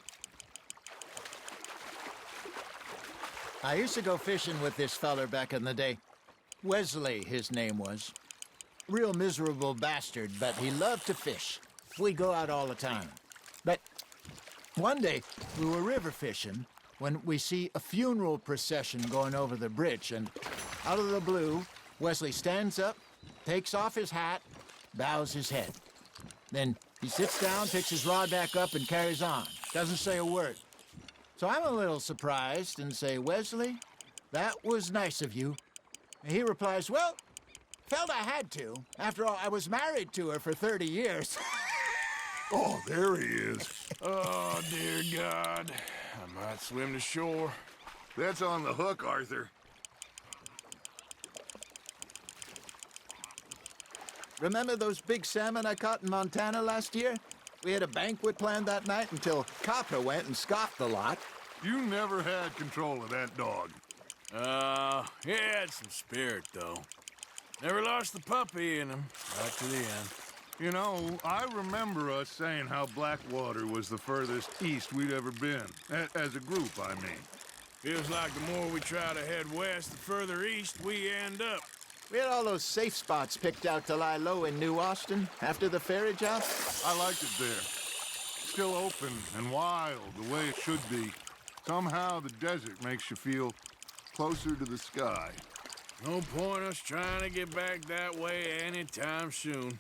I used to go fishing with this feller back in the day. Wesley, his name was. Real miserable bastard, but he loved to fish. We'd go out all the time. But one day, we were river fishing when we see a funeral procession going over the bridge, and out of the blue, Wesley stands up, takes off his hat, bows his head. Then he sits down, picks his rod back up, and carries on. Doesn't say a word. So I'm a little surprised and say, "Wesley, that was nice of you." And he replies, "Well, felt I had to. After all, I was married to her for 30 years. Oh, there he is. Oh, dear God. I might swim to shore. That's on the hook, Arthur. Remember those big salmon I caught in Montana last year? We had a banquet planned that night until Copper went and scoffed the lot. You never had control of that dog. He had some spirit, though. Never lost the puppy in him, right to the end. You know, I remember us saying how Blackwater was the furthest east we'd ever been. As a group, I mean. Feels like the more we try to head west, the further east we end up. We had all those safe spots picked out to lie low in New Austin after the ferry job. I liked it there. Still open and wild, the way it should be. Somehow the desert makes you feel closer to the sky. No point us trying to get back that way anytime soon.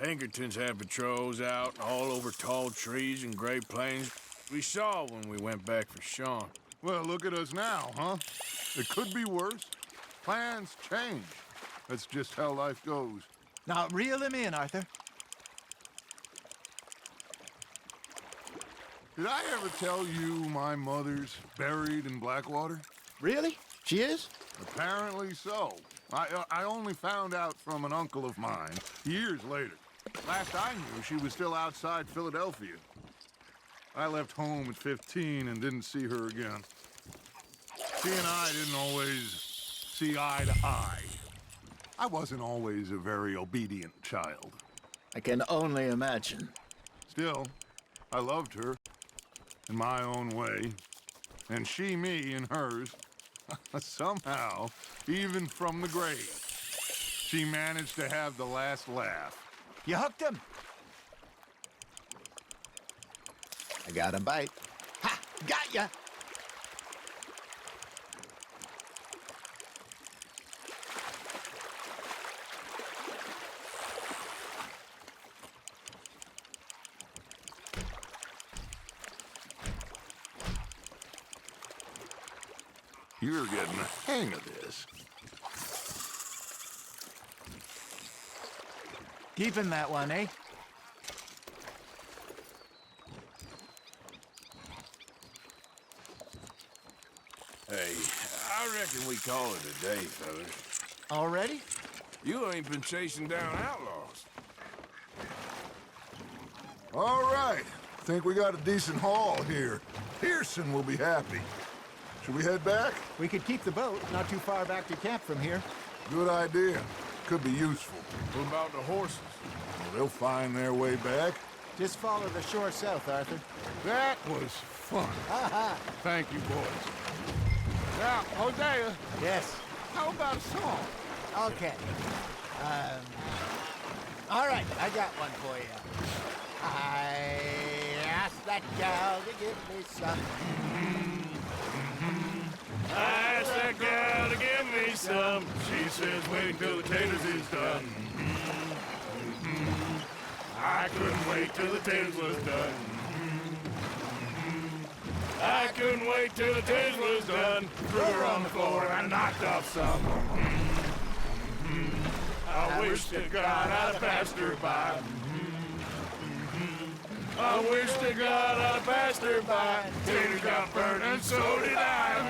Pinkertons had patrols out all over tall trees and great plains. We saw when we went back for Sean. Well, look at us now, huh? It could be worse. Plans change. That's just how life goes. Now, reel him in, Arthur. Did I ever tell you my mother's buried in Blackwater? Really? She is? Apparently so. I only found out from an uncle of mine years later. Last I knew, she was still outside Philadelphia. I left home at 15 and didn't see her again. She and I didn't always see eye to eye. I wasn't always a very obedient child. I can only imagine. Still, I loved her in my own way, and she me in hers. Somehow, even from the grave, she managed to have the last laugh. You hooked him. I got a bite. Ha! Got ya! You're getting the hang of this. Keeping that one, eh? Hey, I reckon we call it a day, fellas. Already? You ain't been chasing down outlaws. All right. Think we got a decent haul here. Pearson will be happy. Should we head back? We could keep the boat not too far back to camp from here. Good idea. Could be useful. What about the horses? Well, they'll find their way back. Just follow the shore south, Arthur. That was fun. Thank you, boys. Now, Hosea, Yes. how about a song? Okay. All right, I got one for you. I asked that gal to give me some. I asked that gal to give me some. She says wait till the taters is done. I couldn't wait till the taters was done. I couldn't wait till the taters was done. Threw her on the floor and I knocked off some. I wish to God I'd passed her by. I wish to God I'd passed her by. Taters got burned and so did I.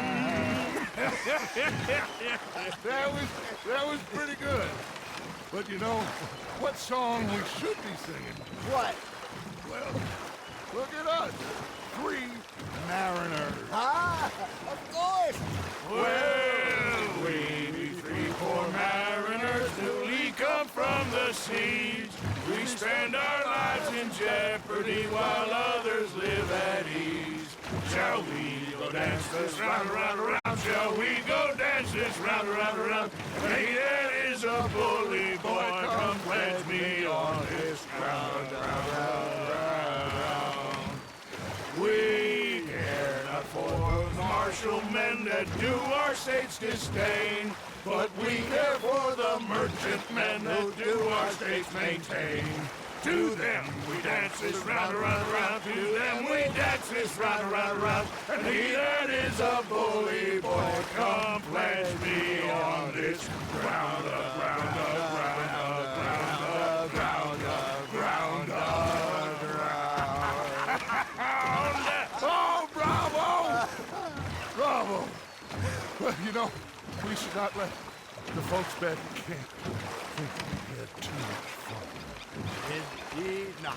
That was pretty good. But you know, what song we should be singing? What? Well, look at us. 3 mariners. Ah, of course. Well, we be 3 poor mariners newly come from the seas. We spend our lives in jeopardy while others live at ease. Shall we go dance this round, round, round? Shall we go dance this round, round, round? Hey, that is a bully boy, come pledge me on this ground, round, round, round. We care not for those martial men that do our state's disdain, but we care for the merchant men that do our state's maintain. To them we dance this round, round, round. To them we dance this round, round, round. And he that is a bully boy, come pledge me on this ground up, ground up, ground up, ground up, ground up, ground up, ground up. Oh, bravo! Bravo! Well, you know, we should not let the folks back in camp think we had too much fun. Indeed not.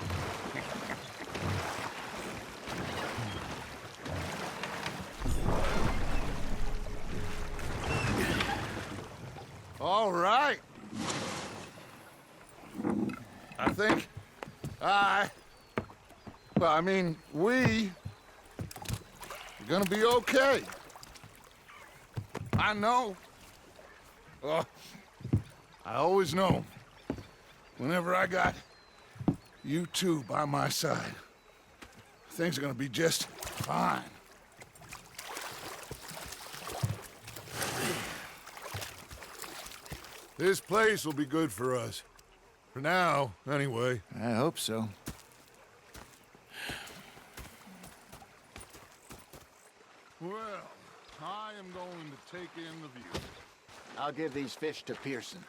All right. I think we're gonna be okay. I know. I always know. Whenever I got you two by my side, things are gonna be just fine. This place will be good for us. For now, anyway. I hope so. Well, I am going to take in the view. I'll give these fish to Pearson.